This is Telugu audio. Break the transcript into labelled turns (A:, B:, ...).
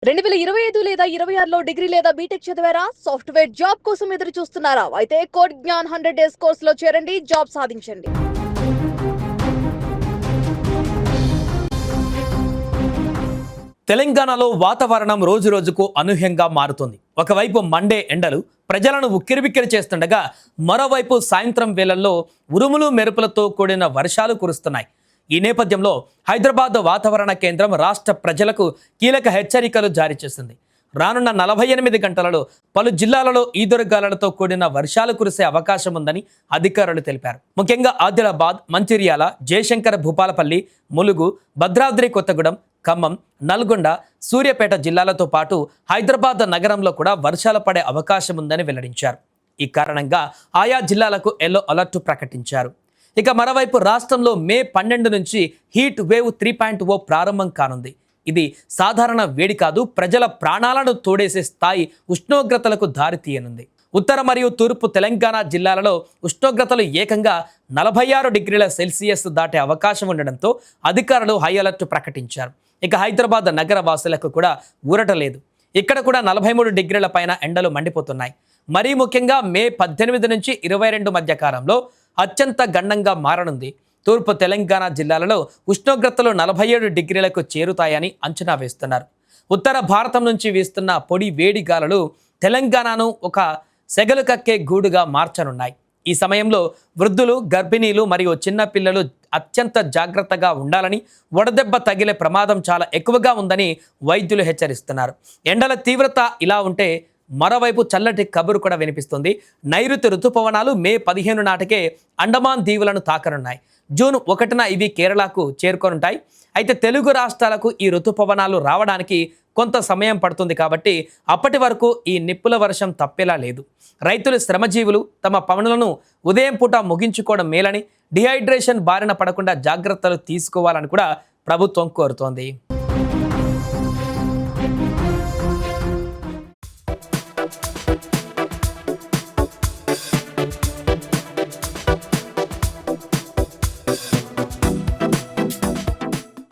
A: 2025 లేదా 26లో డిగ్రీ లేదా బీటెక్ చదివారా? సాఫ్ట్‌వేర్ జాబ్ కోసం ఎదురు చూస్తున్నారా? అయితే కోడ్ జ్ఞాన్ 100 డేస్ కోర్సులో చేరండి, జాబ్ సాధించండి.
B: తెలంగాణలో వాతావరణం రోజురోజుకు అనూహ్యంగా మారుతుంది. ఒకవైపు మండే ఎండలు ప్రజలను ఉక్కిరిబిక్కిరి చేస్తుండగా, మరోవైపు సాయంత్రం వేళల్లో ఉరుములు మెరుపులతో కూడిన వర్షాలు కురుస్తున్నాయి. ఈ నేపథ్యంలో హైదరాబాద్ వాతావరణ కేంద్రం రాష్ట్ర ప్రజలకు కీలక హెచ్చరికలు జారీ చేసింది. రానున్న 48 గంటలలో పలు జిల్లాలలో ఈదురుగాలులతో కూడిన వర్షాలు కురిసే అవకాశం ఉందని అధికారులు తెలిపారు. ముఖ్యంగా ఆదిలాబాద్, మంచిర్యాల, జయశంకర్ భూపాలపల్లి, ములుగు, భద్రాద్రి కొత్తగూడెం, ఖమ్మం, నల్గొండ, సూర్యాపేట జిల్లాలతో పాటు హైదరాబాద్ నగరంలో కూడా వర్షాలు పడే అవకాశం ఉందని వెల్లడించారు. ఈ కారణంగా ఆయా జిల్లాలకు ఎల్లో అలర్ట్ ప్రకటించారు. ఇక మరోవైపు రాష్ట్రంలో మే 12 నుంచి హీట్ వేవ్ 3.0 ప్రారంభం కానుంది. ఇది సాధారణ వేడి కాదు, ప్రజల ప్రాణాలను తోడేసే స్థాయి ఉష్ణోగ్రతలకు దారితీయనుంది. ఉత్తర మరియు తూర్పు తెలంగాణ జిల్లాలలో ఉష్ణోగ్రతలు ఏకంగా 46 డిగ్రీల సెల్సియస్ దాటే అవకాశం ఉండడంతో అధికారులు హై అలర్ట్ ప్రకటించారు. ఇక హైదరాబాద్ నగర వాసులకు కూడా ఊరట లేదు. ఇక్కడ కూడా 43 డిగ్రీల పైన ఎండలు మండిపోతున్నాయి. మరీ ముఖ్యంగా మే 18 నుంచి 22 మధ్య కాలంలో అత్యంత గండంగా మారనుంది. తూర్పు తెలంగాణ జిల్లాలలో ఉష్ణోగ్రతలు 47 డిగ్రీలకు చేరుతాయని అంచనా వేస్తున్నారు. ఉత్తర భారతం నుంచి వీస్తున్న పొడి వేడి గాలులు తెలంగాణను ఒక సెగలు కక్కే గూడుగా మార్చనున్నాయి. ఈ సమయంలో వృద్ధులు, గర్భిణీలు మరియు చిన్నపిల్లలు అత్యంత జాగ్రత్తగా ఉండాలని, వడదెబ్బ తగిలే ప్రమాదం చాలా ఎక్కువగా ఉందని వైద్యులు హెచ్చరిస్తున్నారు. ఎండల తీవ్రత ఇలా ఉంటే మరోవైపు చల్లటి కబురు కూడా వినిపిస్తుంది. నైరుతి ఋతుపవనాలు మే 15 నాటికే అండమాన్ దీవులను తాకనున్నాయి. జూన్ 1న ఇవి కేరళకు చేరుకొనుంటాయి. అయితే తెలుగు రాష్ట్రాలకు ఈ ఋతుపవనాలు రావడానికి కొంత సమయం పడుతుంది కాబట్టి అప్పటి వరకు ఈ నిప్పుల వర్షం తప్పేలా లేదు. రైతులు, శ్రమజీవులు తమ పనులను ఉదయం పూట ముగించుకోవడం మేలని, డిహైడ్రేషన్ బారిన పడకుండా జాగ్రత్తలు తీసుకోవాలని కూడా ప్రభుత్వం కోరుతోంది.